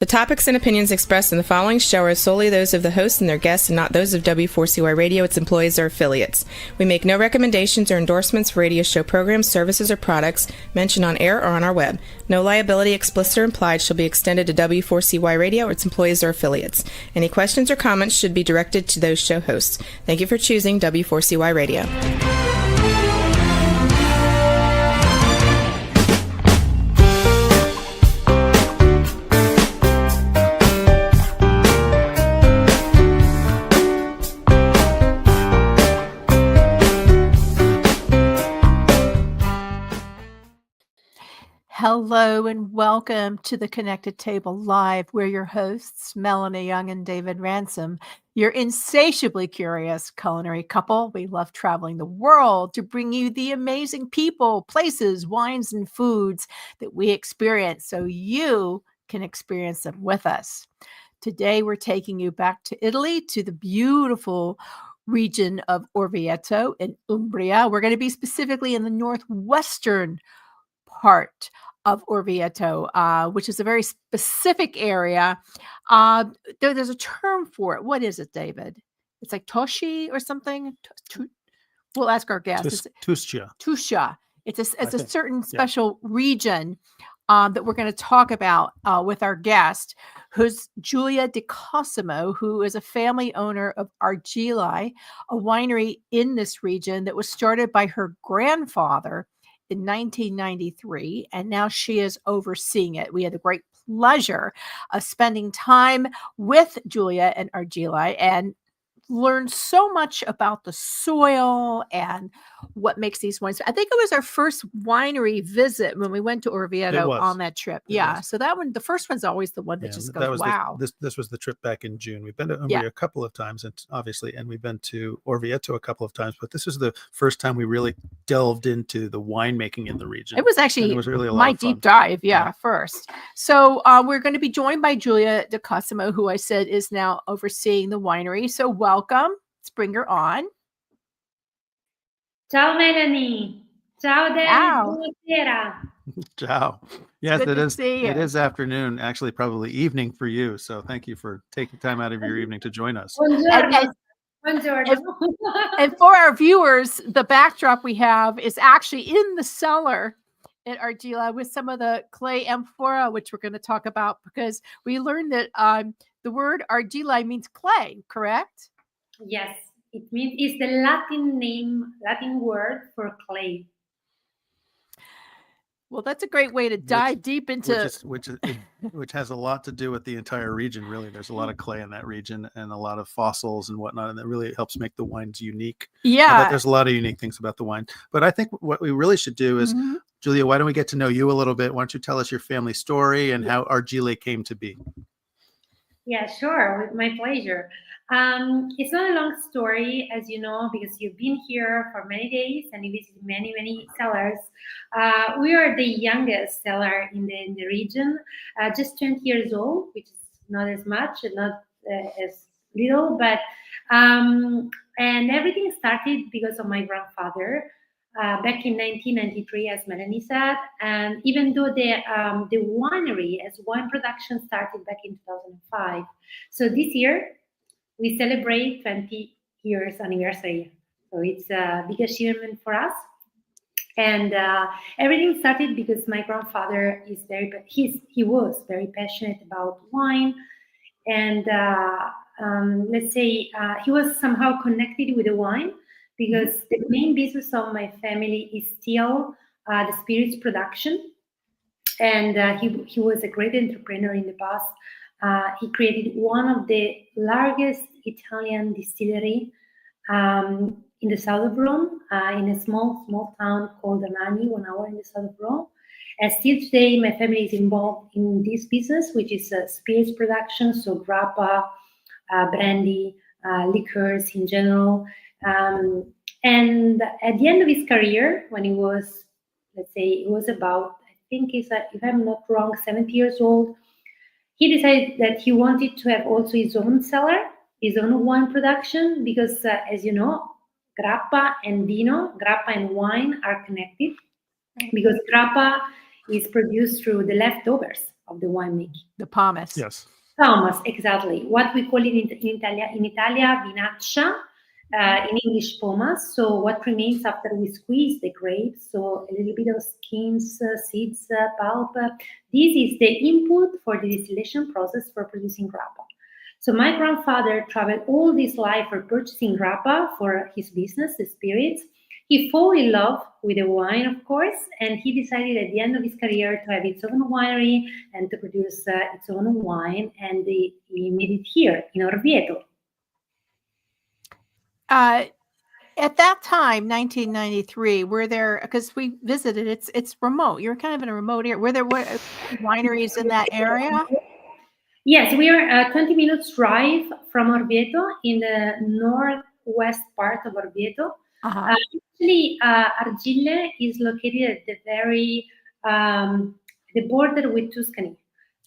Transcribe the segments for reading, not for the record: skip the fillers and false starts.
topics and opinions expressed in the following show are solely those of the host and their guests and not those of W4CY Radio, its employees, or affiliates. We make no recommendations or endorsements for radio show programs, services, or products mentioned on air or on our web. No liability, explicit or implied, shall be extended to W4CY Radio or its employees or affiliates. Any questions or comments should be directed to those show hosts. Thank you for choosing W4CY Radio. Hello and welcome to the Connected Table Live. We're your hosts, Melanie Young and David Ransom, your insatiably curious culinary couple. We love traveling the world to bring you the amazing people, places, wines, and foods that we experience so you can experience them with us. Today, we're taking you back to Italy, to the beautiful region of Orvieto in Umbria. We're going to be specifically in the northwestern part of Orvieto, which is a very specific area. There's a term for it. What is it, David? It's like Toshi or something. We'll ask our guests. Tuscia. It's a certain special region that we're going to talk about with our guest, who's Giulia de Cosimo, who is a family owner of Argillae, a winery in this region that was started by her grandfather in 1993, and now she is overseeing it. We had the great pleasure of spending time with Giulia and Argillae and learned so much about the soil and what makes these wines. I think it was our first winery visit when we went to Orvieto on that trip. Yeah. So that one, the first one's always the one that just goes, wow. This was the trip back in June. We've been to Umbria a couple of times, and we've been to Orvieto a couple of times, but this is the first time we really delved into the winemaking in the region. It was actually really my deep dive. First. So we're going to be joined by Giulia de Cosimo, who I said is now overseeing the winery. So welcome. Let's bring her on. Ciao Melanie. Ciao David. Buonasera. Ciao. Yes, it is afternoon, actually probably evening for you. So thank you for taking time out of your evening to join us. And for our viewers, the backdrop we have is actually in the cellar at Argillae with some of the clay amphora, which we're going to talk about, because we learned that the word Argillae means clay, correct? Yes. It's the Latin word for clay. Well, that's a great way to dive deep into which has a lot to do with the entire region. Really, there's a lot of clay in that region and a lot of fossils and whatnot, and that really helps make the wines unique. Yeah, there's a lot of unique things about the wine. But I think what we really should do is, Giulia, why don't we get to know you a little bit? Why don't you tell us your family story and how Argillae came to be? Yeah, sure, with my pleasure. It's not a long story, as you know, because you've been here for many days and you visited many cellars. We are the youngest cellar in the region, just 20 years old, which is not as much, not as little, but and everything started because of my grandfather back in 1993, as Melanie said. And even though the winery as wine production started back in 2005, so this year we celebrate 20 years anniversary. So it's a big achievement for us. And everything started because my grandfather he was very passionate about wine. And let's say he was somehow connected with the wine, because the main business of my family is still the spirits production. And he was a great entrepreneur in the past. He created one of the largest Italian distillery in the south of Rome, in a small town called Anagni, 1 hour in the south of Rome. And still today, my family is involved in this business, which is spirits production, so grappa, brandy, liqueurs in general. And at the end of his career, when he was, let's say, it was about, I think, if I'm not wrong, 70 years old, he decided that he wanted to have also his own cellar, his own wine production, because as you know, grappa and wine are connected, because grappa is produced through the leftovers of the winemaking. The pomace. Yes. Thomas, exactly. What we call it in Italia, vinaccia, in English, pomace. So what remains after we squeeze the grapes, so a little bit of skins, seeds, pulp. This is the input for the distillation process for producing grappa. So my grandfather traveled all his life for purchasing grappa for his business, the spirits. He fell in love with the wine, of course, and he decided at the end of his career to have its own winery and to produce its own wine, and he made it here in Orvieto. At that time, 1993, were there, because we visited, it's remote. You're kind of in a remote area. Were there wineries in that area? Yes, we are 20 minutes drive from Orvieto in the northwest part of Orvieto. Uh-huh. Actually, Argillae is located at the very the border with Tuscany.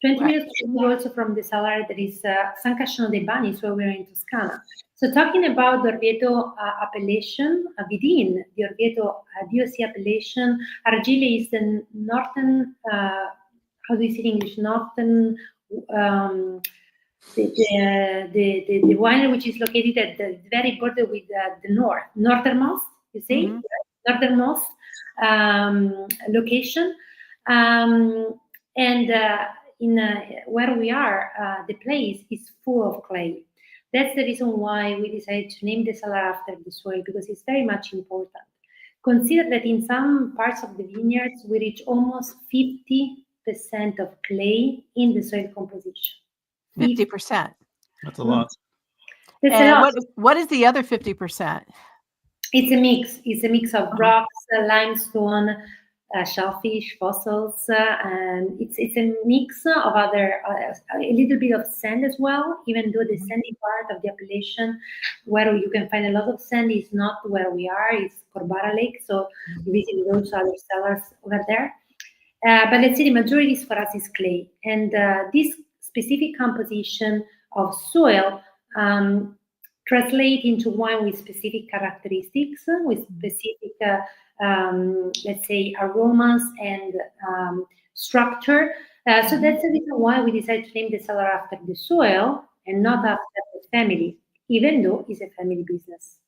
20 minutes also from the cellar that is San Casciano dei Bagni, so we're in Toscana. So talking about the Orvieto appellation, within the Orvieto DOC appellation, Argillae is the northern, how do you say in English, northern, the winery which is located at the very border with the northernmost, you say, northernmost location, and in where we are, the place is full of clay. That's the reason why we decided to name the cellar after the soil, because it's very much important. Consider that in some parts of the vineyards we reach almost 50% of clay in the soil composition. 50%. That's a lot. That's a lot. What is the other 50%? It's a mix. It's a mix of rocks, limestone, shellfish, fossils, and it's a mix of other, a little bit of sand as well, even though the sandy part of the appellation where you can find a lot of sand is not where we are, it's Corbara Lake, so you visit those other cellars over there. But let's say the majority for us is clay, and this specific composition of soil translate into wine with specific characteristics, with specific, let's say, aromas and structure. So that's the reason why we decided to name the cellar after the soil and not after the family, even though it's a family business.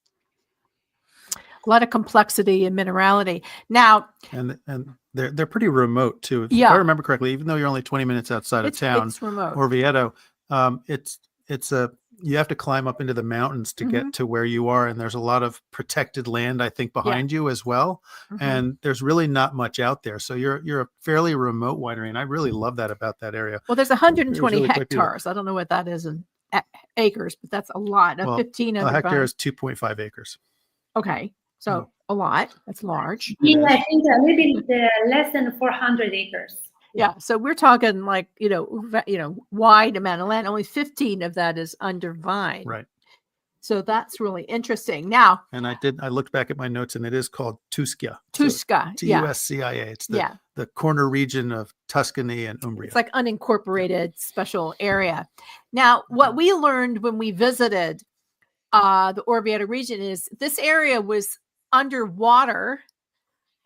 A lot of complexity and minerality. Now, and they're pretty remote too. If I remember correctly, even though you're only 20 minutes outside of town, it's remote. Orvieto, it's a, you have to climb up into the mountains to get to where you are, and there's a lot of protected land, I think, behind you as well. And there's really not much out there, so you're a fairly remote winery, and I really love that about that area. Well, there's 120 really hectares. I don't know what that is in acres, but that's a lot. Well, 15 a hectare is 2.5 acres. Okay, so a lot. That's large. Yeah, I think a little bit less than 400 acres. Yeah, so we're talking like, wide amount of land. Only 15 of that is under vine. Right. So that's really interesting. Now, and I looked back at my notes, and it is called Tuscia. Tuscia, so, Tuscia. It's the corner region of Tuscany and Umbria. It's like unincorporated special area. Now, what we learned when we visited the Orvieto region is this area was underwater,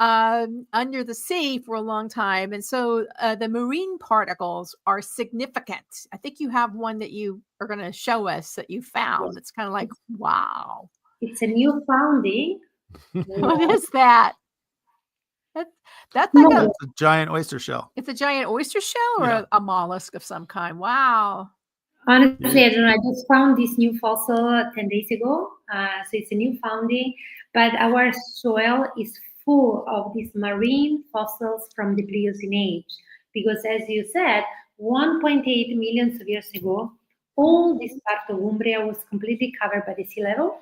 under the sea for a long time. And so the marine particles are significant. I think you have one that you are going to show us that you found. It's kind of like, wow. It's a new founding. What is that? That's like it's a giant oyster shell. It's a giant oyster shell or a mollusk of some kind. Wow. Honestly, I don't know. I just found this new fossil 10 days ago. So it's a new founding, but our soil is full of these marine fossils from the Pliocene age. Because as you said, 1.8 million years ago, all this part of Umbria was completely covered by the sea level.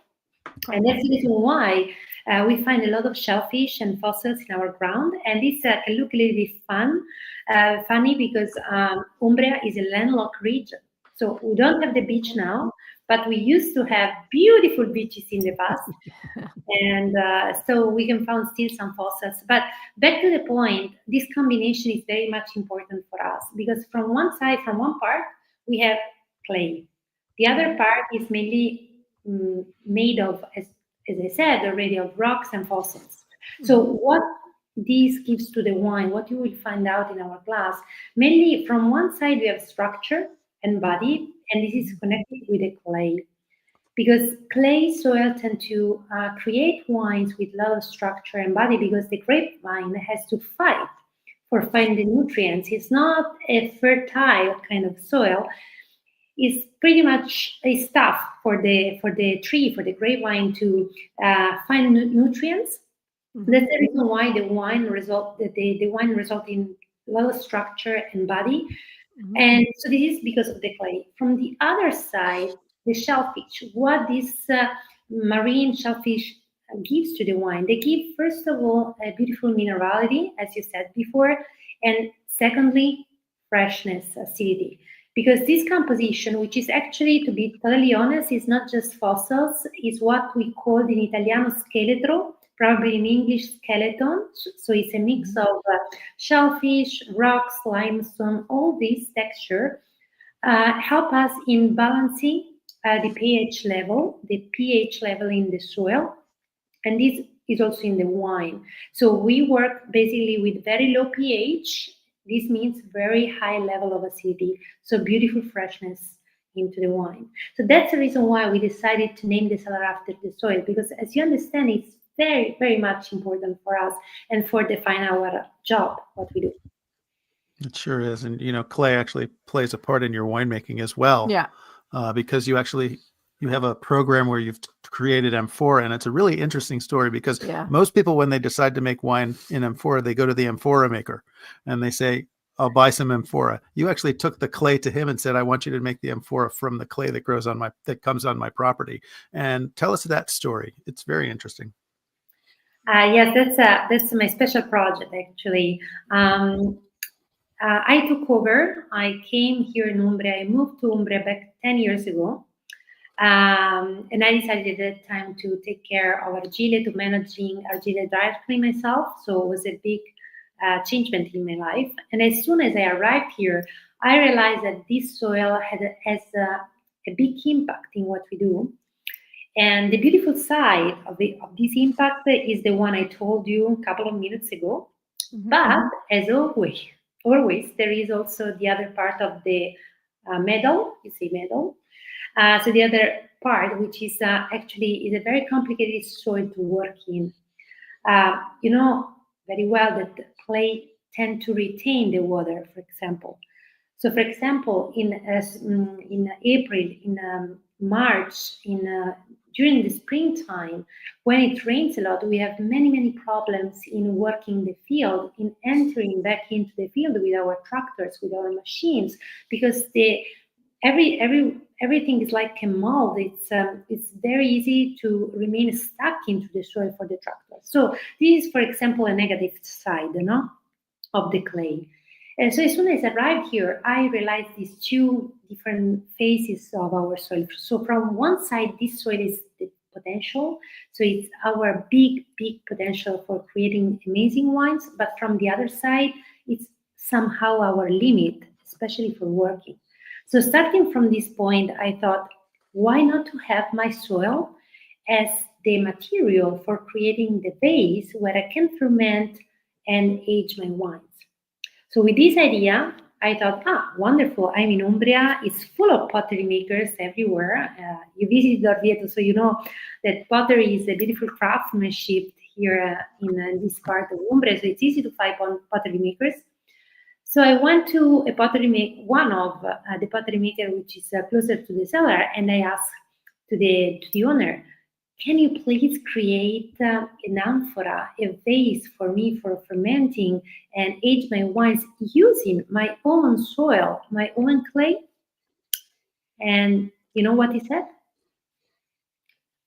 And that's the reason why we find a lot of shellfish and fossils in our ground. And this can look a little bit funny because Umbria is a landlocked region. So we don't have the beach now, but we used to have beautiful beaches in the past. And so we can find still some fossils. But back to the point, this combination is very much important for us because from one side, from one part, we have clay. The other part is mainly made of, as I said already, of rocks and fossils. So what this gives to the wine, what you will find out in our class, mainly from one side we have structure and body, and this is connected with the clay. Because clay soil tend to create wines with a lot of structure and body, because the grapevine has to fight for finding nutrients. It's not a fertile kind of soil. It's pretty much a stuff for the tree, for the grapevine to find nutrients. That's the reason why the wine result in a lot of structure and body. And so this is because of the clay. From the other side, the shellfish, what this marine shellfish gives to the wine, they give, first of all, a beautiful minerality, as you said before, and secondly, freshness, acidity. Because this composition, which is actually, to be totally honest, is not just fossils, is what we call in Italiano scheletro, probably in English skeleton. So it's a mix of shellfish, rocks, limestone, all this texture help us in balancing the pH level in the soil, and this is also in the wine. So we work basically with very low pH. This means very high level of acidity, so beautiful freshness into the wine. So that's the reason why we decided to name the cellar after the soil, because as you understand, it's very, very much important for us and for define our job, what we do. It sure is. And, clay actually plays a part in your winemaking as well. Yeah. Because you have a program where you've created amphora, and it's a really interesting story because most people, when they decide to make wine in amphora, they go to the amphora maker and they say, I'll buy some amphora. You actually took the clay to him and said, I want you to make the amphora from the clay that comes on my property. And tell us that story. It's very interesting. Yes, that's my special project, actually. I took over. I came here in Umbria. I moved to Umbria back 10 years ago. And I decided at that time to take care of Argillae, to managing Argillae directly myself. So it was a big changement in my life. And as soon as I arrived here, I realized that this soil has a big impact in what we do. And the beautiful side of this impact is the one I told you a couple of minutes ago. But as always, there is also the other part of the medal. You see medal. So the other part, which is actually is a very complicated soil to work in. You know very well that clay tend to retain the water, for example. So, for example, in April, in March, during the springtime, when it rains a lot, we have many problems in working the field, in entering back into the field with our tractors, with our machines, because everything is like a mold. It's very easy to remain stuck into the soil for the tractor. So this is, for example, a negative side, of the clay. And so as soon as I arrived here, I realized these two different phases of our soil. So from one side, this soil is the potential. So it's our big potential for creating amazing wines. But from the other side, it's somehow our limit, especially for working. So starting from this point, I thought, why not to have my soil as the material for creating the base where I can ferment and age my wines. So with this idea, I thought, wonderful. I'm in Umbria. It's full of pottery makers everywhere. You visited Orvieto, so you know that pottery is a beautiful craftsmanship here in this part of Umbria. So it's easy to find pottery makers. So I went to one of the pottery maker, which is closer to the cellar, and I asked to the owner, can you please create an amphora, a vase for me for fermenting and age my wines using my own soil, my own clay? And you know what he said?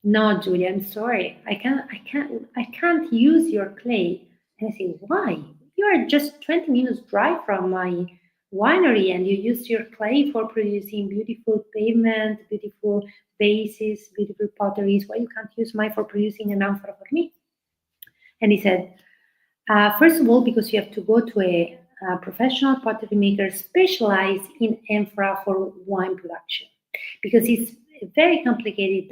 No, Giulia, I'm sorry. I can't use your clay. And I said, why? You are just 20 minutes drive from my winery and you use your clay for producing beautiful pavement, beautiful vases, beautiful potteries. Why you can't use mine for producing an amphora for me? And he said, first of all, because you have to go to a professional pottery maker specialized in amphora for wine production, because it's a very complicated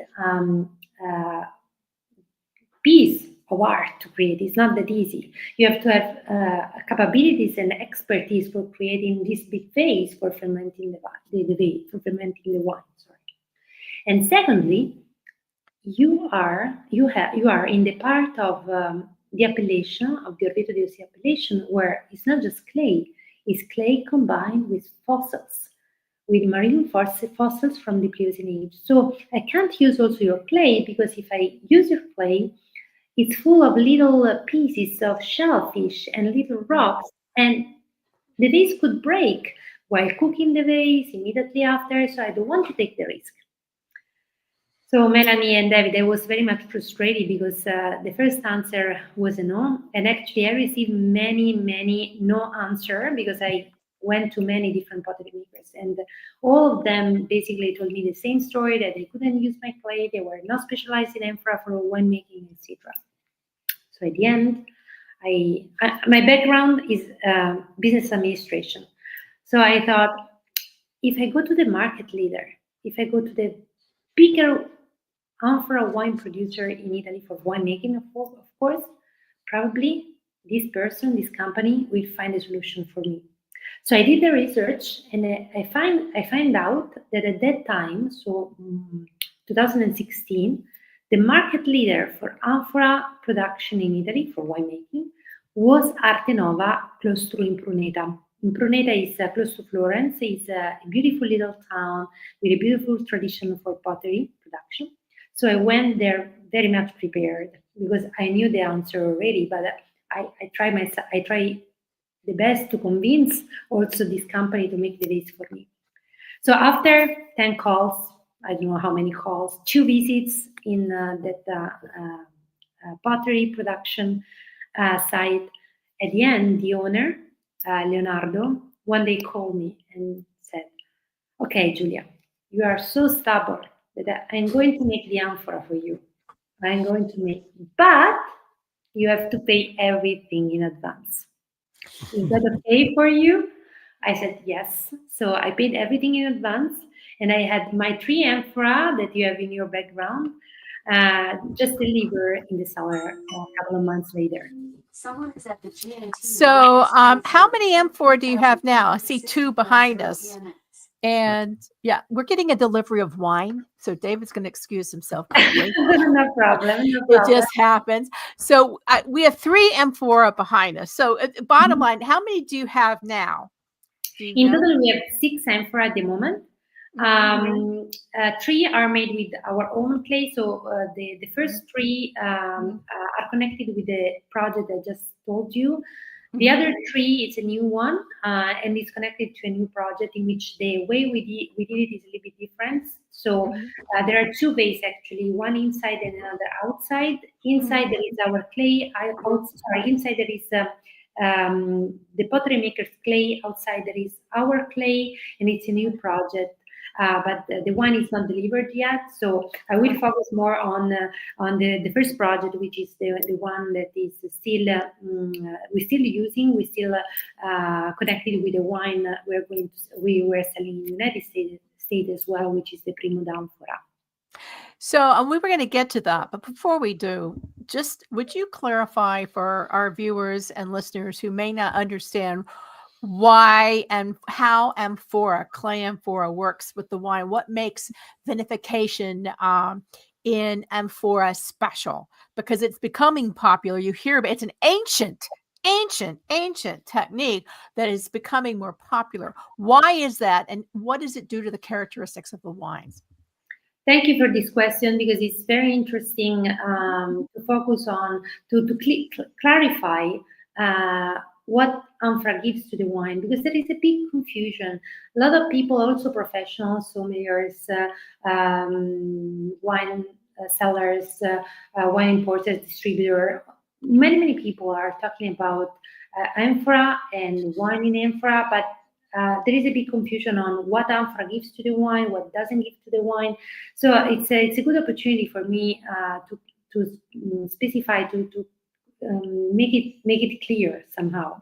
piece of art to create. It's not that easy. You have to have capabilities and expertise for creating this big vase for fermenting the wine. Sorry. And secondly, you are in the part of the appellation of the Orvieto DOC appellation where it's not just clay; it's clay combined with fossils, with marine fossils from the Pliocene age. So I can't use also your clay because if I use your clay, it's full of little pieces of shellfish and little rocks, and the vase could break while cooking the vase immediately after. So I don't want to take the risk. So Melanie and David, I was very much frustrated because the first answer was a no. And actually I received many no answer because I went to many different pottery makers. And all of them basically told me the same story, that they couldn't use my clay, they were not specialized in amphora for winemaking, etc. So at the end, my background is business administration. So I thought, if I go to the market leader, if I go to the bigger amphora wine producer in Italy for winemaking, of course, probably this company will find a solution for me. So I did the research, and I find out that at that time, so 2016, the market leader for amphora production in Italy for winemaking was Arte Nova, close to Impruneta. Impruneta is close to Florence. It's a beautiful little town with a beautiful tradition for pottery production. So I went there very much prepared because I knew the answer already, but I try the best to convince also this company to make the vase for me. So after 10 calls, I don't know how many calls, 2 visits in that pottery production site, at the end, the owner, Leonardo, one day called me and said, "Okay, Giulia, you are so stubborn that I'm going to make the amphora for you. I'm going to make, but you have to pay everything in advance. Is that okay for you?" I said yes. So I paid everything in advance, and I had my 3 amphora that you have in your background just delivered in the cellar a couple of months later. So, how many amphora do you have now? I see 2 behind us. And yeah, we're getting a delivery of wine. So David's going to excuse himself quickly. No problem. It just happens. So we have 3 amphora behind us. So bottom line, how many do you have now? In total, we have 6 amphora at the moment. 3 are made with our own clay. So the first 3 are connected with the project I just told you. The other 3 is a new one, and it's connected to a new project in which the way we did it is a little bit different. So there are 2 bays actually, one inside and another outside. Inside there is our clay. Inside there is the pottery maker's clay. Outside there is our clay, and it's a new project. But the wine is not delivered yet, so I will focus more on the first project, which is the one that is still we're still using. We're still connected with the wine we were selling in the United States as well, which is the Primo d'Amphora. So we were going to get to that, but before we do, just would you clarify for our viewers and listeners who may not understand why and how clay amphora works with the wine? What makes vinification in amphora special? Because it's becoming popular. You hear about it's an ancient technique that is becoming more popular. Why is that, and what does it do to the characteristics of the wines? Thank you for this question, because it's very interesting to focus on, to clarify what amphora gives to the wine, because there is a big confusion. A lot of people, also professionals, sommeliers, wine sellers, wine importers, distributor, many people are talking about amphora and wine in amphora, but there is a big confusion on what amphora gives to the wine, what doesn't give to the wine. So it's a good opportunity for me to specify, to make it clear somehow.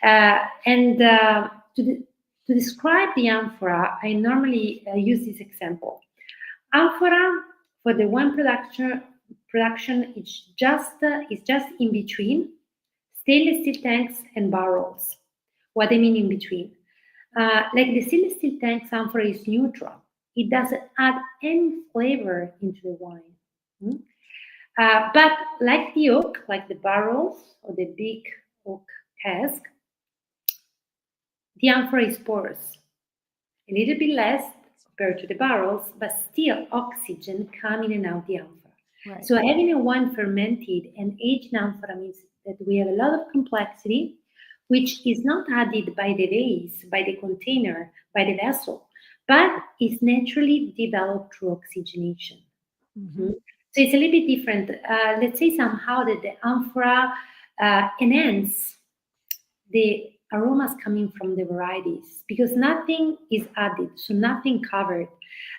And to describe the amphora, I normally use this example. Amphora for the wine production is just in between stainless steel tanks and barrels. What I mean in between, like the stainless steel tank, amphora is neutral. It doesn't add any flavor into the wine. But like the oak, like the barrels or the big oak cask, the amphora is porous. A little bit less compared to the barrels, but still oxygen coming in and out the amphora. Right. So having a wine fermented and aged in amphora means that we have a lot of complexity, which is not added by the vase, by the container, by the vessel, but is naturally developed through oxygenation. Mm-hmm. So it's a little bit different. Let's say somehow that the amphora enhance the aromas coming from the varieties because nothing is added, so nothing covered.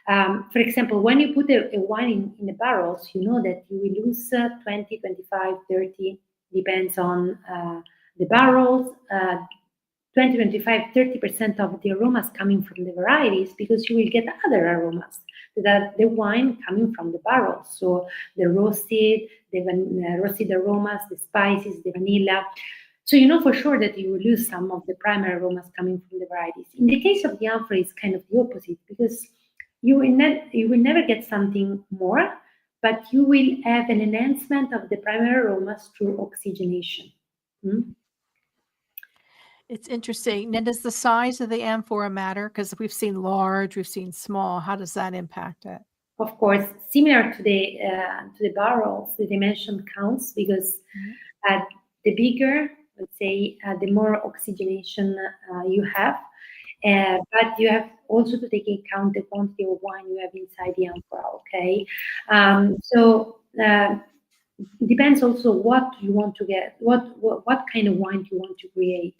For example, when you put a wine in the barrels, you know that you will lose 20, 25, 30, depends on the barrels, 20, 25, 30% of the aromas coming from the varieties because you will get other aromas that are the wine coming from the barrels. So the roasted aromas, the spices, the vanilla. So you know for sure that you will lose some of the primary aromas coming from the varieties. In the case of the amphora, it's kind of the opposite because you will never get something more, but you will have an enhancement of the primary aromas through oxygenation. It's interesting. Now, does the size of the amphora matter? Because we've seen large, we've seen small. How does that impact it? Of course, similar to the barrels, the dimension counts because the bigger, let's say, the more oxygenation you have. But you have also to take into account the quantity of wine you have inside the amphora. Okay, so it depends also what you want to get, what kind of wine you want to create.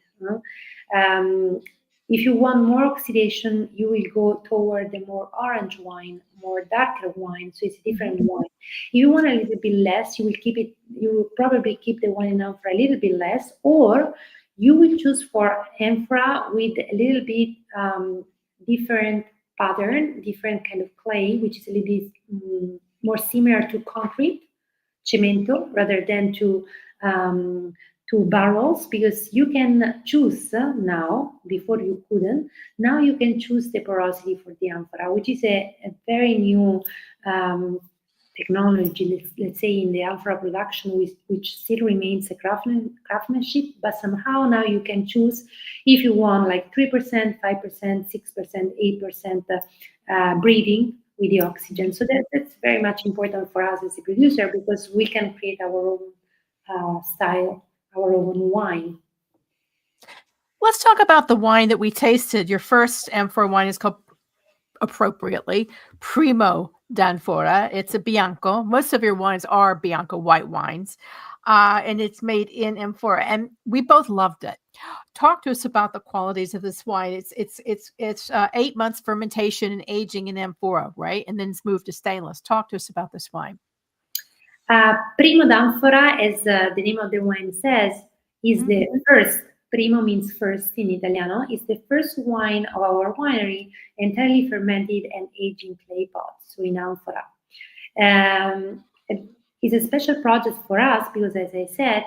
If you want more oxidation, you will go toward the more orange wine, more darker wine. So it's a different wine. If you want a little bit less, you will probably keep the wine in amphora a little bit less, or you will choose for amphora with a little bit different pattern, different kind of clay, which is a little bit more similar to concrete, cemento, rather than to barrels, because you can choose now, before you couldn't, now you can choose the porosity for the amphora, which is a very new technology, let's say, in the amphora production, which still remains a craftsmanship, but somehow now you can choose if you want like 3%, 5%, 6%, 8% breathing with the oxygen. So that's very much important for us as a producer because we can create our own style, our own wine. Let's talk about the wine that we tasted. Your first amphora wine is called, appropriately, Primo d'Anfora. It's a Bianco. Most of your wines are Bianco white wines, and it's made in amphora. And we both loved it. Talk to us about the qualities of this wine. It's 8 months fermentation and aging in amphora, right? And then it's moved to stainless. Talk to us about this wine. Primo d'Anfora, as the name of the wine says, is the first. Primo means first in Italiano. It's the first wine of our winery, entirely fermented and aged in clay pots, so in amphora. It's a special project for us because, as I said,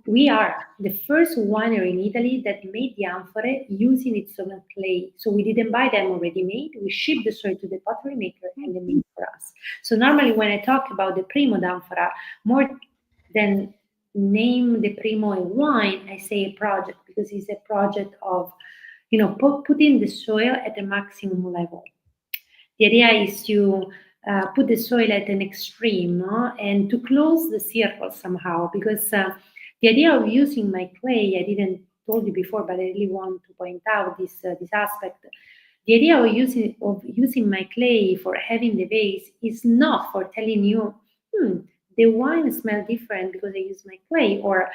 we are the first winery in Italy that made the amphora using its own clay. So we didn't buy them already made. We shipped the soil to the pottery maker and they made it for us. So normally when I talk about the Primo d'Anfora, more than name the Primo a wine, I say a project because it's a project of, putting the soil at the maximum level. The idea is to put the soil at an extreme, and to close the circle somehow, because the idea of using my clay, I didn't told you before, but I really want to point out this aspect. The idea of using my clay for having the vase is not for telling you, the wine smells different because I use my clay, or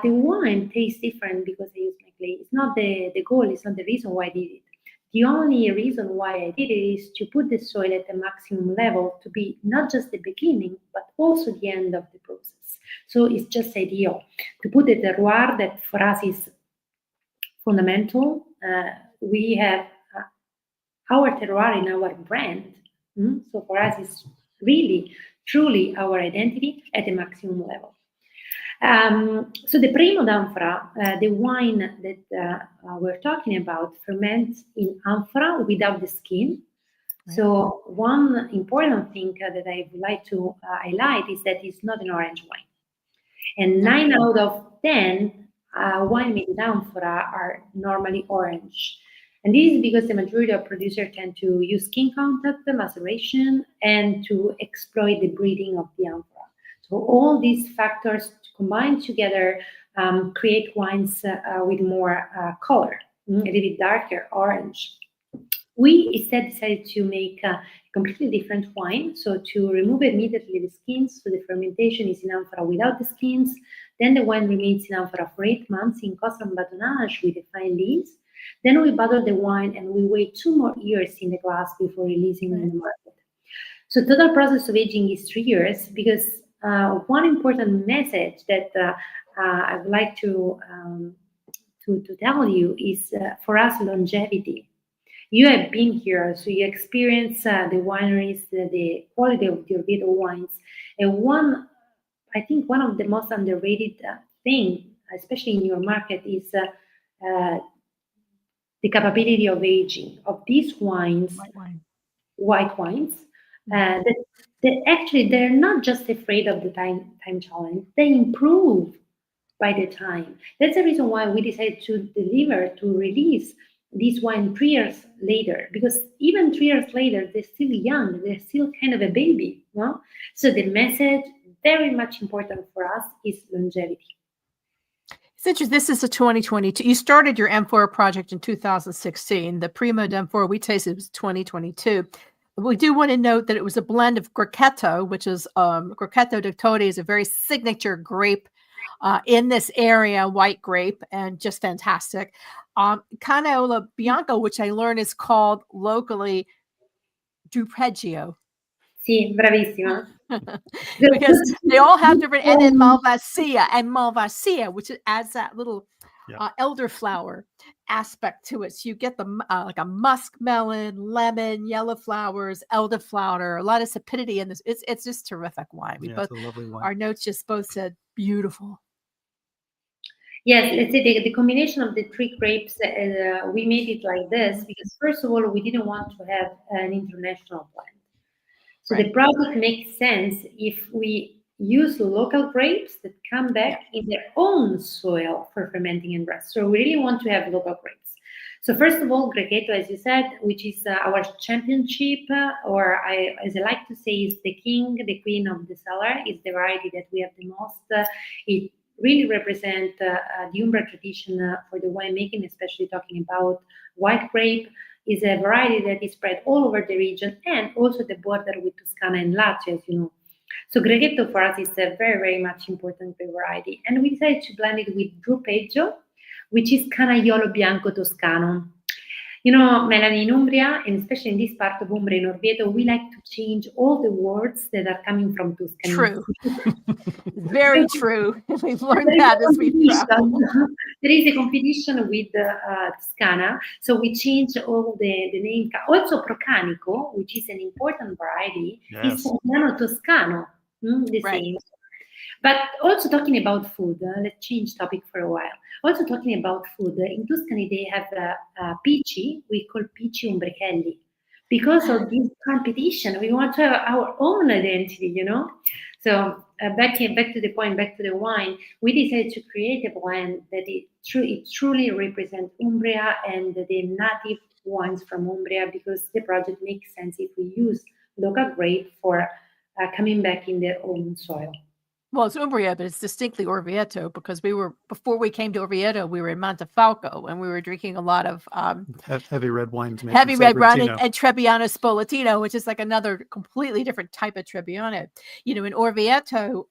the wine tastes different because I use my clay. It's not the goal, it's not the reason why I did it. The only reason why I did it is to put the soil at the maximum level, to be not just the beginning, but also the end of the process. So it's just ideal to put the terroir that for us is fundamental. We have our terroir in our brand. So for us, it's really, truly our identity at a maximum level. So the Primo d'Amphora, the wine that we're talking about, ferments in amphora without the skin. Right. So one important thing that I would like to highlight is that it's not an orange wine. And 9 out of 10 wine made in amphora are normally orange. And this is because the majority of producers tend to use skin contact, maceration, and to exploit the breeding of the amphora. So all these factors combined together create wines with more color, a little bit darker orange. We instead decided to make a completely different wine. So to remove immediately the skins, so the fermentation is in amphora without the skins. Then the wine remains in amphora for 8 months in custom batonnage with the fine leaves. Then we bottle the wine and we wait 2 more years in the glass before releasing in the market. So total process of aging is 3 years because one important message that I would like to tell you is for us longevity. You have been here, so you experience the wineries, the quality of the Orvieto wines. And I think one of the most underrated thing, especially in your market, is the capability of aging of these wines, white wines. That actually they're not just afraid of the time challenge; they improve by the time. That's the reason why we decided to release this wine 3 years later, because even 3 years later, they're still young, they're still kind of a baby. No? So the message, very much important for us, is longevity. It's interesting. This is a 2022. You started your Amphora project in 2016. The Primo d'Amphora we tasted was 2022. We do want to note that it was a blend of Grechetto, which is Grechetto di Todi is a very signature grape in this area, white grape, and just fantastic. Canaiolo Bianco, which I learned is called locally Dupeggio. Sì, bravissima. Because they all have different, and then Malvasia, which adds that little elderflower aspect to it. So you get the like a muskmelon, lemon, yellow flowers, elderflower, a lot of sapidity in this. It's just terrific wine. We both, it's a lovely wine. Our notes just both said beautiful. Yes, let's say the combination of the 3 grapes, we made it like this because first of all, we didn't want to have an international blend. So the product makes sense if we use local grapes that come back in their own soil for fermenting and rest. So we really want to have local grapes. So first of all, Grechetto, as you said, which is our championship, or as I like to say, is the king, the queen of the cellar, is the variety that we have the most. It really represents the Umbra tradition for the winemaking, especially talking about white grape. Is a variety that is spread all over the region and also the border with Toscana and Lazio, as you know. So Grechetto for us is a very, very much important variety. And we decided to blend it with Drupeggio, which is Canaiolo Bianco Toscano. You know, Melanie, in Umbria, and especially in this part of Umbria, in Orvieto, we like to change all the words that are coming from Tuscany. True. Very true. We've learned that as we travel. There is a competition with Toscana, so we change all the name. Also Procanico, which is an important variety, is Toscano, the same. But also talking about food, let's change topic for a while. Also talking about food, in Tuscany they have pici, we call pici umbrechelli. Because of this competition, we want to have our own identity, you know? So back to the point, back to the wine, we decided to create a blend that it truly represents Umbria and the native wines from Umbria, because the project makes sense if we use local grape for coming back in their own soil. Well, it's Umbria, but it's distinctly Orvieto because before we came to Orvieto, we were in Montefalco and we were drinking a lot of heavy red wines. Heavy red wine and Trebbiano Spoletino, which is like another completely different type of Trebbiano. You know, in Orvieto,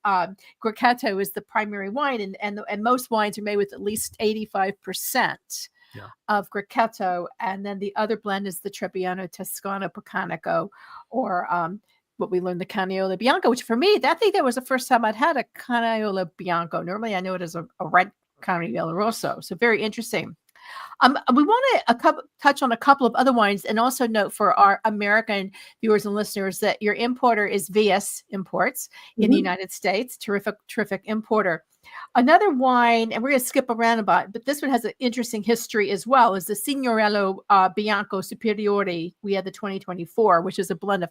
Grechetto is the primary wine, and most wines are made with at least 85% of Grechetto, and then the other blend is the Trebbiano Toscano Procanico, or what we learned, the Canaiolo Bianco, which for me, I think that was the first time I'd had a Canaiolo Bianco. Normally I know it as a red Canaiolo Rosso. So very interesting. We want to touch on a couple of other wines, and also note for our American viewers and listeners that your importer is VS Imports in the United States. Terrific importer. Another wine, and we're going to skip around about, but this one has an interesting history as well, is the Signorello Bianco Superiore. We had the 2024, which is a blend of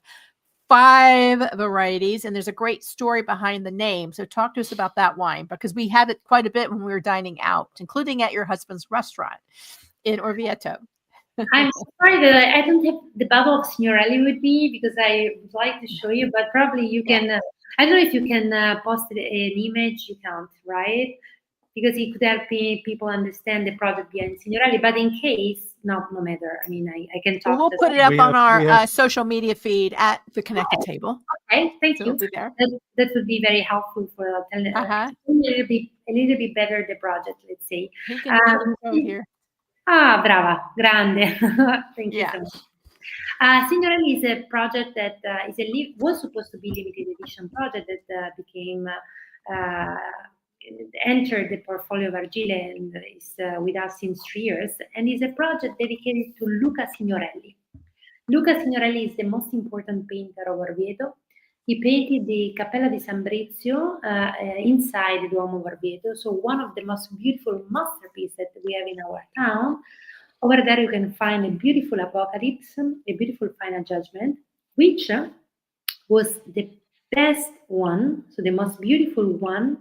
5 varieties, and there's a great story behind the name. So talk to us about that wine, because we had it quite a bit when we were dining out, including at your husband's restaurant in Orvieto. I'm sorry that I don't have the bottle of Signorelli with me, because I would like to show you, but probably you can. I don't know if you can post an image. You can't, right? Because it could help people understand the product behind Signorelli. But in case, no matter. I mean, I can talk. We'll put it up on our social media feed at the Connected Table. Okay, thank you. It'll be there. That would be very helpful for telling a little bit better the project. Let's say. He can here. Ah, brava, grande. Thank you so much. Signorelli is a project that was supposed to be limited edition project that became entered the portfolio of Argillae and is with us since 3 years, and is a project dedicated to Luca Signorelli. Luca Signorelli is the most important painter of Orvieto. He painted the Cappella di San Brizio inside the Duomo of Orvieto, so one of the most beautiful masterpieces that we have in our town. Over there you can find a beautiful Apocalypse, a beautiful Final Judgment, which was the best one, so the most beautiful one,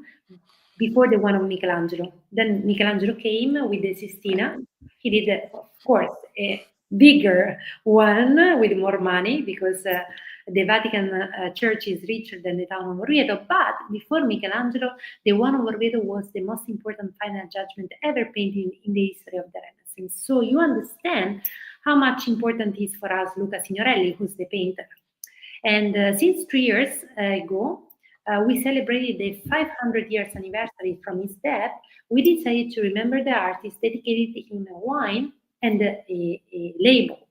before the one of Michelangelo. Then Michelangelo came with the Sistina. He did, of course, a bigger one with more money, because the Vatican Church is richer than the town of Orvieto. But before Michelangelo, the one of Orvieto was the most important Final Judgment ever painted in the history of the Renaissance. So you understand how much important is for us Luca Signorelli, who's the painter. And since 3 years ago, we celebrated the 500 years anniversary from his death. We decided to remember the artist, dedicated him a wine and a label.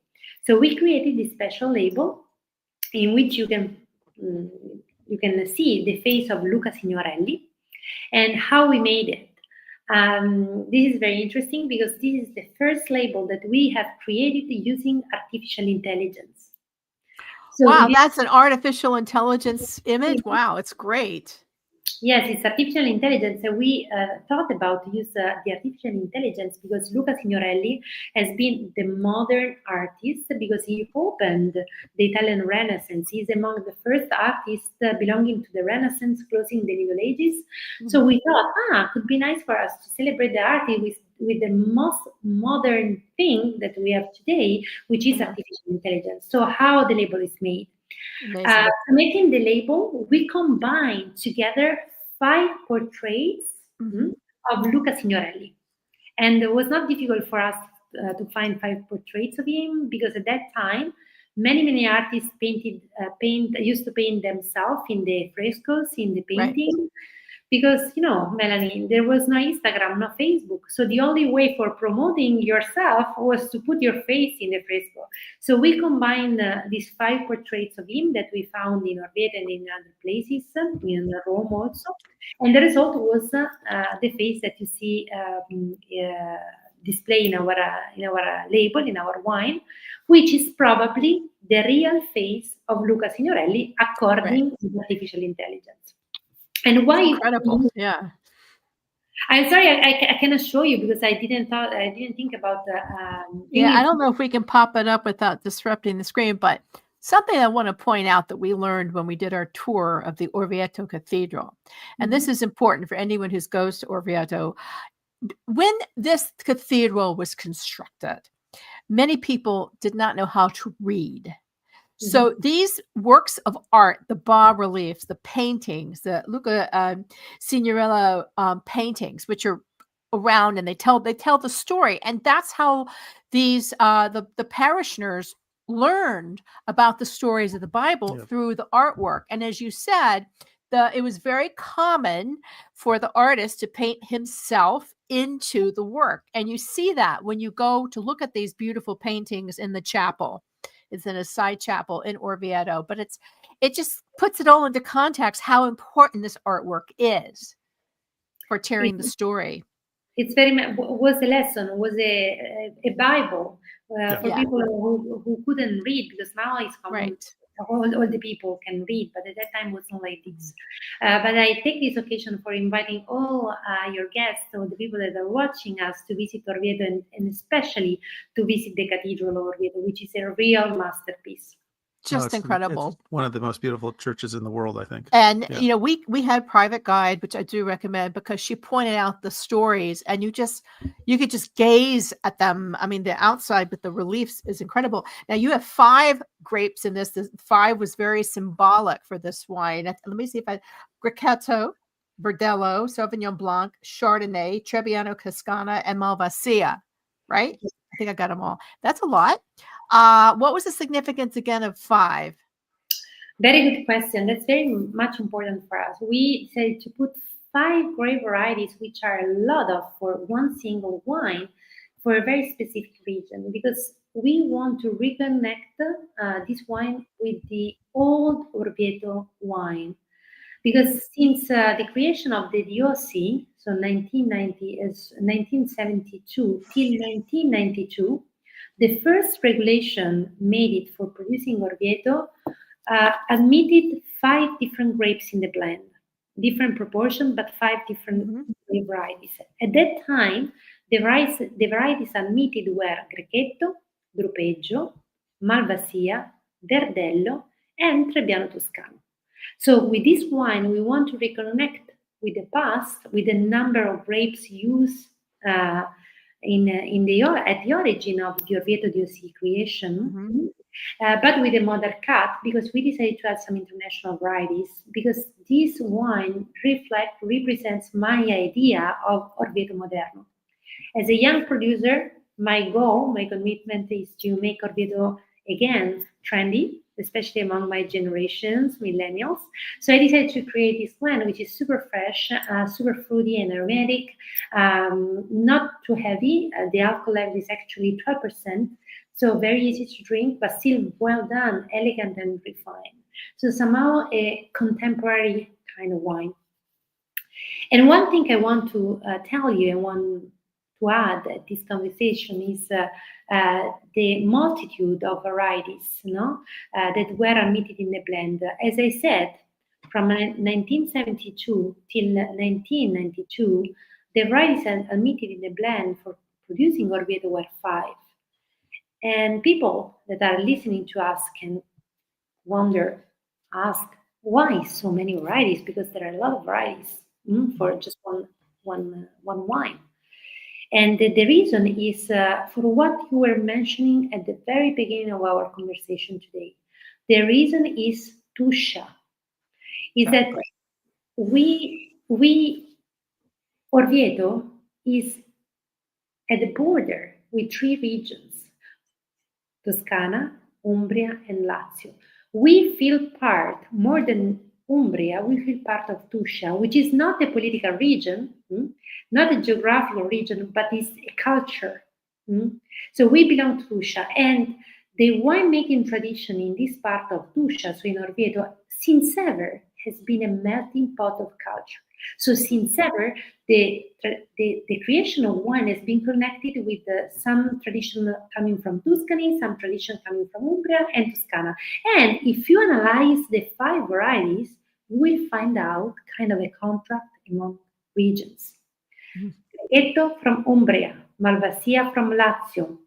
So we created this special label in which you can see the face of Luca Signorelli and how we made it. This is very interesting, because this is the first label that we have created using artificial intelligence. So wow, that's an artificial intelligence image. Wow, it's great. Yes, it's artificial intelligence. So we thought about to use the artificial intelligence because Luca Signorelli has been the modern artist, because he opened the Italian Renaissance. He's among the first artists belonging to the Renaissance, closing the Middle Ages. Mm-hmm. So we thought, it could be nice for us to celebrate the artist with the most modern thing that we have today, which is artificial intelligence. So how the label is made. Making the label, we combined together 5 portraits of Luca Signorelli. And it was not difficult for us to find 5 portraits of him, because at that time, many artists used to paint themselves in the frescoes, in the painting. Right. Because, Melanie, there was no Instagram, no Facebook. So the only way for promoting yourself was to put your face in the fresco. So we combined these 5 portraits of him that we found in Orvieto and in other places, in Rome also. And the result was the face that you see displayed in our label, in our wine, which is probably the real face of Luca Signorelli, according to artificial intelligence. And why? Incredible! Yeah. I'm sorry, I cannot show you because I didn't think about the. I don't know if we can pop it up without disrupting the screen, but something I want to point out that we learned when we did our tour of the Orvieto Cathedral, and this is important for anyone who goes to Orvieto. When this cathedral was constructed, many people did not know how to read. So these works of art, the bas-reliefs, the paintings, the Luca Signorelli paintings, which are around, and they tell the story, and that's how these the parishioners learned about the stories of the Bible through the artwork. And as you said, it was very common for the artist to paint himself into the work, and you see that when you go to look at these beautiful paintings in the chapel. It's in a side chapel in Orvieto, but it just puts it all into context how important this artwork is for telling the story. it's was a lesson, was a Bible for Yeah. people who couldn't read, because now it's common. Right. All the people can read, but at that time it wasn't like this. But I take this occasion for inviting all your guests or the people that are watching us to visit Orvieto, and especially to visit the Cathedral of Orvieto, which is a real masterpiece. Just incredible. It's one of the most beautiful churches in the world, I think. And Yeah. you know, we had private guide, which I do recommend, because she pointed out the stories, and you could just gaze at them. I mean, the outside, but the reliefs is incredible. Now you have 5 grapes in this. The 5 was very symbolic for this wine. Let me see if Grechetto, Verdelho, Sauvignon Blanc, Chardonnay, Trebbiano Toscana, and Malvasia. Right? I think I got them all. That's a lot. What was the significance again of 5? Very good question. That's very much important for us. We decided to put 5 grape varieties, which are a lot of for one single wine, for a very specific region, because we want to reconnect this wine with the old Orvieto wine. Because since the creation of the DOC, so 1972 till 1992, the first regulation made it for producing Orvieto admitted 5 different grapes in the blend, different proportion, but 5 different varieties. At that time, the varieties admitted were Grechetto, Grupeggio, Malvasia, Verdelho, and Trebbiano Toscano. So with this wine, we want to reconnect with the past, with the number of grapes used at the origin of the Orvieto DOC creation, but with a modern cut, because we decided to add some international varieties, because this wine represents my idea of Orvieto Moderno. As a young producer, my goal, my commitment is to make Orvieto again trendy, especially among my generations, millennials. So I decided to create this blend, which is super fresh, super fruity and aromatic, not too heavy. The alcohol level is actually 12%, so very easy to drink, but still well done, elegant and refined. So somehow a contemporary kind of wine. And one thing I want to tell you, and want to add at this conversation, is the multitude of varieties, that were admitted in the blend. As I said, from 1972 till 1992, the varieties admitted in the blend for producing Orvieto were 5. And people that are listening to us can ask, why so many varieties? Because there are a lot of varieties for just one wine. And the reason is for what you were mentioning at the very beginning of our conversation today. The reason is Tuscia. Is that Orvieto is at the border with 3 regions: Toscana, Umbria, and Lazio. We feel part, more than Umbria, we feel part of Tuscia, which is not a political region, not a geographical region, but is a culture. So we belong to Tuscia, and the winemaking tradition in this part of Tuscia, so in Orvieto, since ever has been a melting pot of culture. So since ever, the creation of wine has been connected with some tradition coming from Tuscany, some tradition coming from Umbria and Toscana. And if you analyze the 5 varieties, you will find out kind of a contrast among regions. Grechetto from Umbria, Malvasia from Lazio,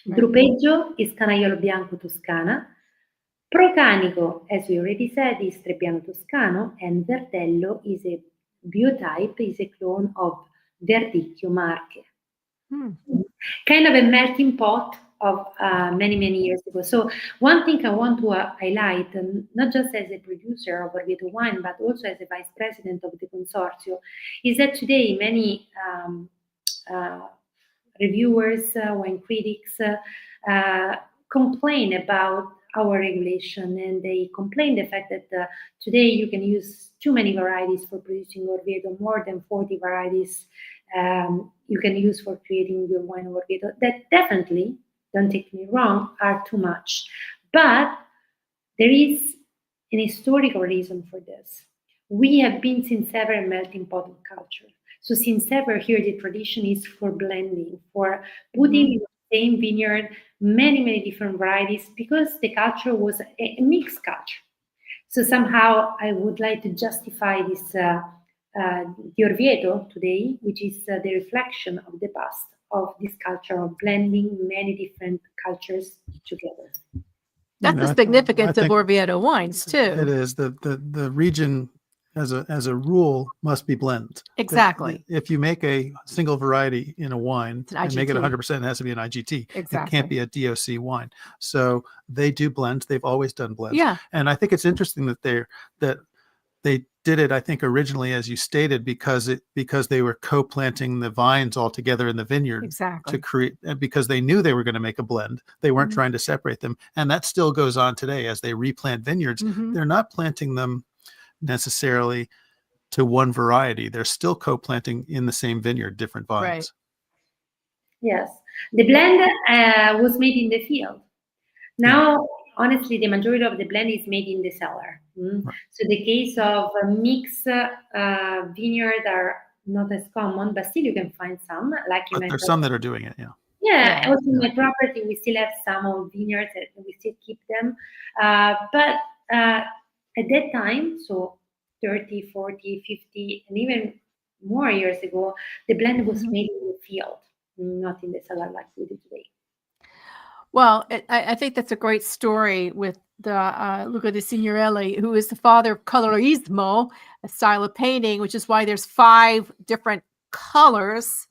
Grupeggio is Canaiolo Bianco Toscana, Procanico, as we already said, is Trebbiano Toscano, and Verdelho is a biotype, is a clone of Verdicchio Marche. Kind of a melting pot of many years ago. So one thing I want to highlight, not just as a producer of Orvieto wine, but also as a vice president of the consortium, is that today many reviewers, wine critics, complain about our regulation, and they complain the fact that today you can use too many varieties for producing Orvieto, more than 40 varieties you can use for creating your wine of Orvieto. That definitely, don't take me wrong, are too much. But there is an historical reason for this. We have been since ever a melting pot of culture. So since ever here, the tradition is for blending, for putting in the same vineyard many different varieties, because the culture was a mixed culture. So somehow I would like to justify this the Orvieto today, which is the reflection of the past of this culture of blending many different cultures together. That's the significance of Orvieto wines too. It is the region as a rule must be blend. Exactly. If you make a single variety in a wine and make it 100%, it has to be an IGT. Exactly. It can't be a DOC wine. So they do blends. They've always done blends. Yeah. And I think it's interesting that they did it, I think, originally, as you stated, because they were co-planting the vines all together in the vineyard. Exactly. To create, because they knew they were going to make a blend. They weren't trying to separate them. And that still goes on today as they replant vineyards. They're not planting them necessarily to one variety. They're still co-planting in the same vineyard, different vines. Right. Yes. The blend was made in the field. Now, honestly, the majority of the blend is made in the cellar. Right. So the case of mixed vineyard are not as common, but still you can find some. Like you mentioned, there's some that are doing it. Yeah. Also, in my property, we still have some old vineyards and we still keep them. But at that time, so 30, 40, 50, and even more years ago, the blend was made in the field, not in the cellar like we do today. Well, I think that's a great story with the Luca di Signorelli, who is the father of colorismo, a style of painting, which is why there's 5 different colors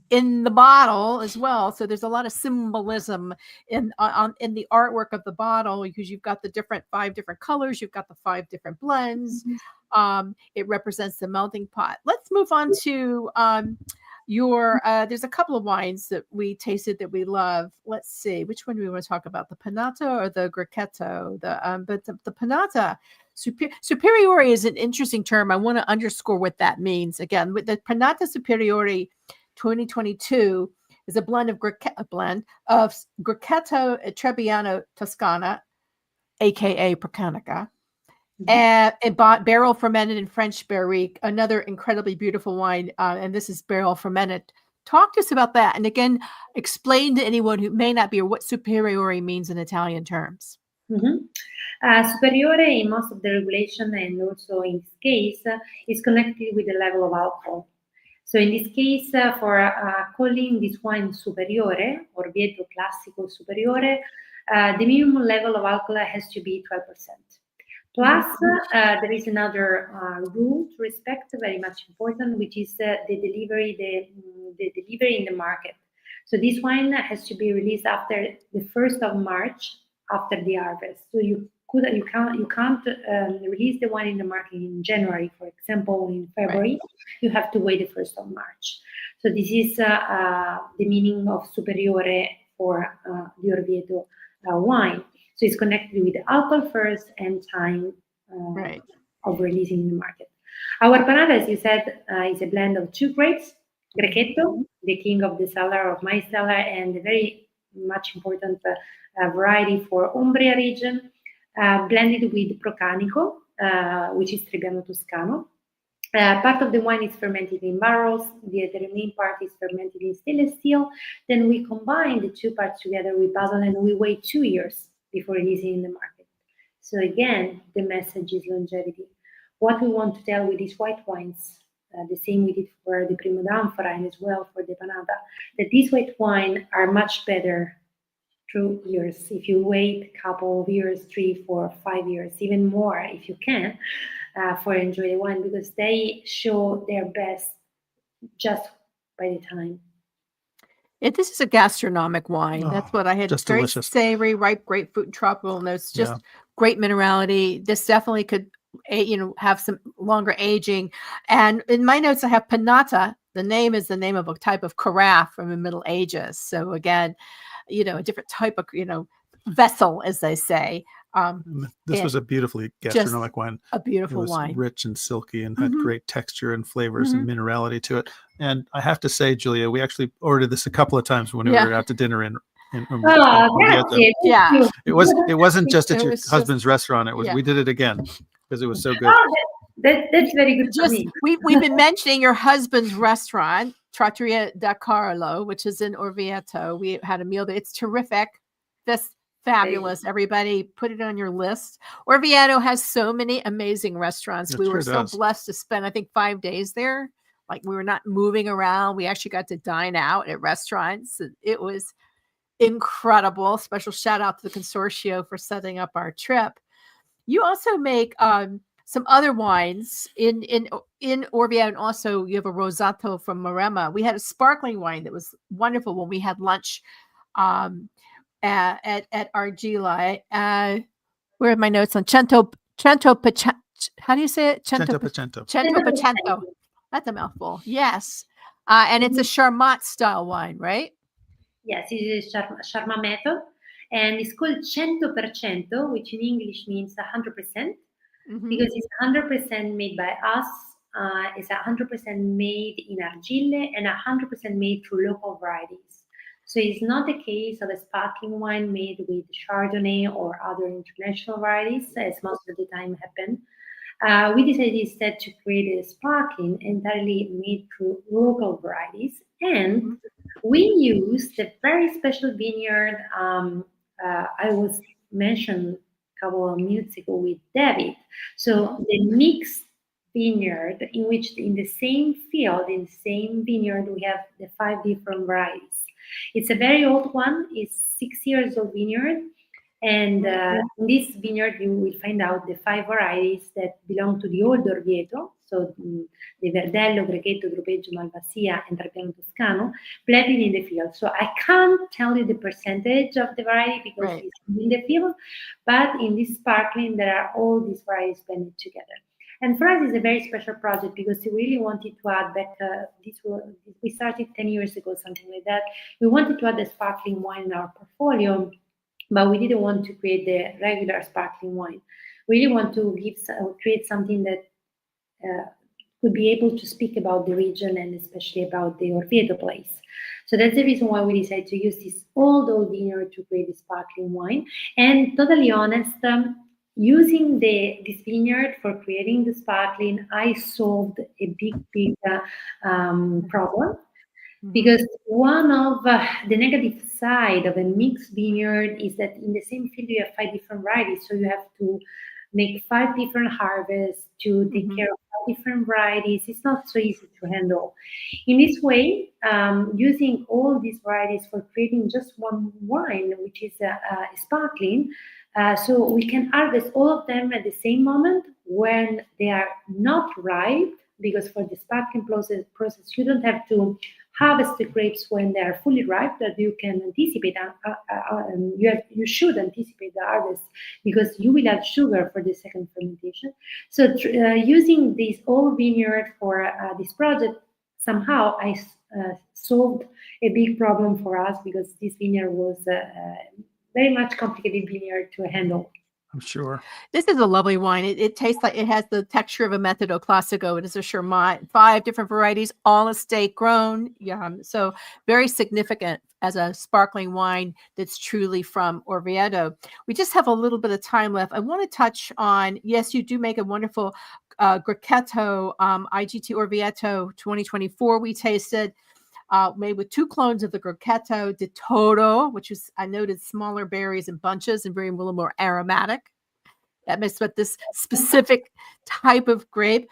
in the bottle as well. So there's a lot of symbolism in the artwork of the bottle, because you've got the 5 different colors, you've got the 5 different blends. It represents the melting pot. Let's move on to there's a couple of wines that we tasted that we love. Let's see, which one do we want to talk about, the Panata or the Grechetto? But the Panata Superiore is an interesting term. I want to underscore what that means. Again, with the Panata Superiore 2022 is a blend of Grechetto Trebbiano Toscana, aka Pracanica. And barrel fermented in French barrique, another incredibly beautiful wine. And this is barrel fermented. Talk to us about that. And again, explain to anyone who may not be aware what superiore means in Italian terms. Superiore in most of the regulation, and also in this case, is connected with the level of alcohol. So in this case, for calling this wine superiore, Orvieto Classico Superiore, the minimum level of alcohol has to be 12%. Plus, there is another rule to respect, very much important, which is the delivery, the delivery in the market. So this wine has to be released after the 1st of March, after the harvest. So you can't release the wine in the market in January, for example, in February. Right. You have to wait the 1st of March. So this is the meaning of superiore for the Orvieto wine. So it's connected with the alcohol first and time of releasing in the market. Our Panata, as you said, is a blend of 2 grapes, Grechetto, the king of the cellar, of my cellar, and a very much important variety for Umbria region, blended with Procanico, which is Trebbiano Toscano. Part of the wine is fermented in barrels, the remaining part is fermented in stainless steel. Then we combine the 2 parts together with basil, and we wait 2 years before releasing in the market. So again, the message is longevity. What we want to tell with these white wines, the same we did for the Primo d'Anfora and as well for the Panata, that these white wines are much better through years. If you wait a couple of years, 3, 4, 5 years, even more if you can, for enjoy the wine, because they show their best just by the time. This is a gastronomic wine. That's what I had. Just very delicious. Savory, ripe grapefruit and tropical notes. Just great minerality. This definitely could, have some longer aging. And in my notes, I have Panata. The name is the name of a type of carafe from the Middle Ages. So again, a different type of, vessel, as they say. This was a beautifully gastronomic wine. A beautiful wine. Rich and silky and had great texture and flavors and minerality to it. And I have to say, Giulia, we actually ordered this a couple of times when we were out to dinner in It wasn't just at your husband's restaurant. We did it again because it was so good. That's very good for me. We've been mentioning your husband's restaurant, Trattoria da Carlo, which is in Orvieto. We had a meal there. It's terrific. That's fabulous. Everybody put it on your list. Orvieto has so many amazing restaurants. We were so blessed to spend, I think, 5 days there. Like, we were not moving around. We actually got to dine out at restaurants. It was incredible. Special shout out to the consortio for setting up our trip. You also make some other wines in Orvieto, and also you have a rosato from Maremma. We had a sparkling wine that was wonderful when we had lunch at Argillae. Where are my notes on Cento Pacento? How do you say it? Cento Pacento. Cento Pacento. That's a mouthful. Yes. And it's a Charmat style wine, right? Yes, it is Charmat method. And it's called 100%, which in English means 100%, because it's 100% made by us. It's 100% made in Argillae and 100% made through local varieties. So it's not the case of a sparkling wine made with Chardonnay or other international varieties, as most of the time happen. We decided instead to create a sparkling entirely made through local varieties, and we used a very special vineyard. I was mentioned a couple of minutes ago with David. So the mixed vineyard, in which in the same field, in the same vineyard, we have the 5 different varieties. It's a very old one. It's 6 years old vineyard. And in this vineyard, you will find out the 5 varieties that belong to the old Orvieto, so the Verdello, Grechetto, Gruppeggio, Malvasia, and Trebbiano Toscano, blended in the field. So I can't tell you the percentage of the variety because it's in the field, but in this sparkling, there are all these varieties blended together. And for us, it's a very special project because we really wanted to add back, we started 10 years ago, something like that. We wanted to add a sparkling wine in our portfolio, but we didn't want to create the regular sparkling wine. We really want to create something that could be able to speak about the region and especially about the Orvieto place. So that's the reason why we decided to use this old vineyard to create the sparkling wine. And totally honest, using this vineyard for creating the sparkling, I solved a big problem. Because one of the negative side of a mixed vineyard is that in the same field you have 5 different varieties, so you have to make 5 different harvests to take care of 5 different varieties. It's not so easy to handle. In this way, using all these varieties for creating just one wine, which is a sparkling, so we can harvest all of them at the same moment when they are not ripe, because for the sparkling process you don't have to harvest the grapes when they are fully ripe, that you can anticipate. You should anticipate the harvest because you will add sugar for the second fermentation. So using this old vineyard for this project, somehow I solved a big problem for us because this vineyard was very much complicated vineyard to handle. I'm sure. This is a lovely wine. It tastes like it has the texture of a Metodo Classico. It is a Charmat, 5 different varieties, all estate grown. Yeah, so very significant as a sparkling wine that's truly from Orvieto. We just have a little bit of time left. I want to touch on, yes, you do make a wonderful Grechetto IGT Orvieto 2024 we tasted. Made with 2 clones of the Grechetto di Toro, which is, I noted, smaller berries and bunches and very a little more aromatic. That makes with this specific type of grape.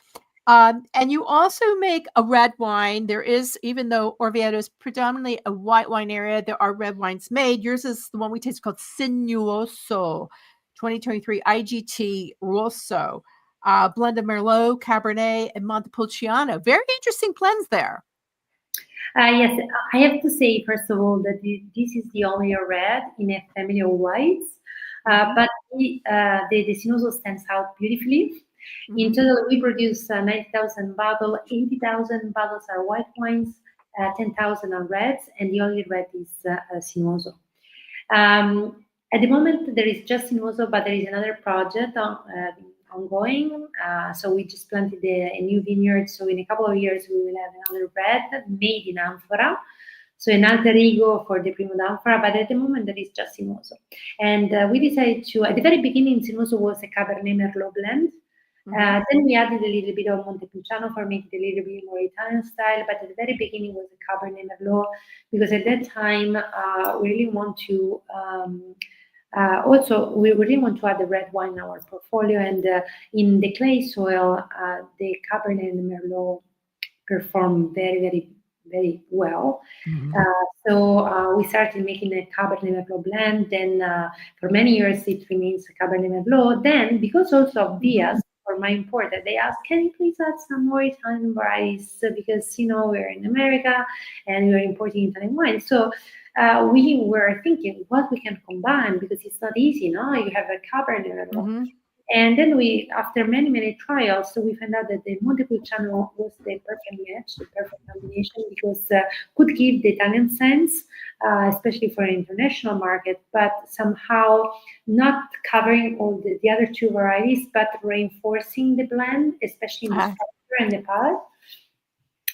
And you also make a red wine. There is, even though Orvieto is predominantly a white wine area, there are red wines made. Yours is the one we taste called Sinuoso 2023 IGT Rosso. Blend of Merlot, Cabernet, and Montepulciano. Very interesting blends there. Yes, I have to say, first of all, that this is the only red in a family of whites, but the Sinuoso stands out beautifully. In total, we produce 90,000 bottles, 80,000 bottles are white wines, 10,000 are reds, and the only red is Sinuoso. At the moment, there is just Sinuoso, but there is another project ongoing. So we just planted a new vineyard. So in a couple of years, we will have another red made in amphora. So an alter ego for the Primo d'Amphora, but at the moment there is just Sinuoso. And we decided to, at the very beginning, Sinuoso was a Cabernet Merlot blend. Then we added a little bit of Montepulciano for making it a little bit more Italian style. But at the very beginning was a Cabernet Merlot, because at that time we really want to also we really want to add the red wine in our portfolio. And in the clay soil, the Cabernet and the Merlot perform very, very, very well. So we started making a Cabernet Merlot blend. Then for many years it remains a Cabernet Merlot. Then, because also of Diaz, for my importer, they asked, can you please add some more Italian varieties, because we're in America and we're importing Italian wine. So we were thinking what we can combine, because it's not easy. You have a Cabernet Merlot. And then after many, many trials, so we found out that the Montepulciano was the perfect match, the perfect combination, because could give the Italian sense, especially for an international market, but somehow not covering all the other two varieties, but reinforcing the blend, especially in the structure and the palate.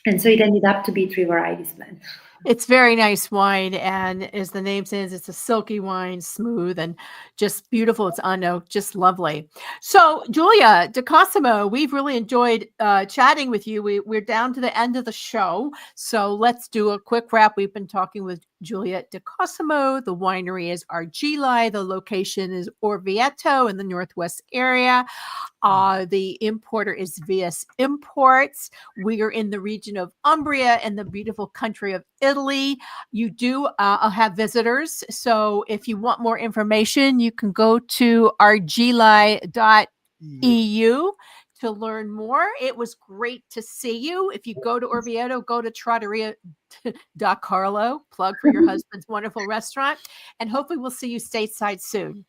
And so it ended up to be 3 varieties blend. It's very nice wine, and as the name says, it's a silky wine, smooth and just beautiful. It's just lovely. So, Giulia de Cosimo, we've really enjoyed chatting with you. We're down to the end of the show, so let's do a quick wrap. We've been talking with Giulia de Cosimo. The winery is Argillae. The location is Orvieto in the Northwest area. The importer is VS Imports. We are in the region of Umbria in the beautiful country of Italy. You do have visitors. So if you want more information, you can go to argillae.eu to learn more. It was great to see you. If you go to Orvieto, go to Trattoria da Carlo, plug for your husband's wonderful restaurant. And hopefully we'll see you stateside soon.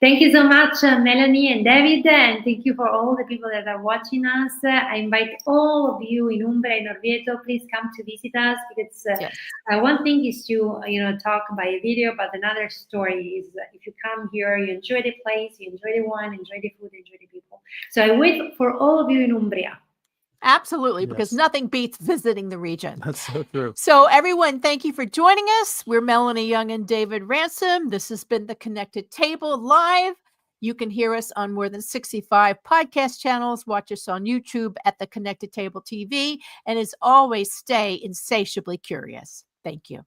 Thank you so much, Melanie and David, and thank you for all the people that are watching us. I invite all of you in Umbria, in Orvieto, please come to visit us, because one thing is to talk by video, but another story is if you come here, you enjoy the place, you enjoy the wine, enjoy the food, enjoy the people. So I wait for all of you in Umbria. Absolutely, because nothing beats visiting the region. That's so true. So everyone, thank you for joining us. We're Melanie Young and David Ransom. This has been The Connected Table Live. You can hear us on more than 65 podcast channels. Watch us on YouTube at The Connected Table TV. And as always, stay insatiably curious. Thank you.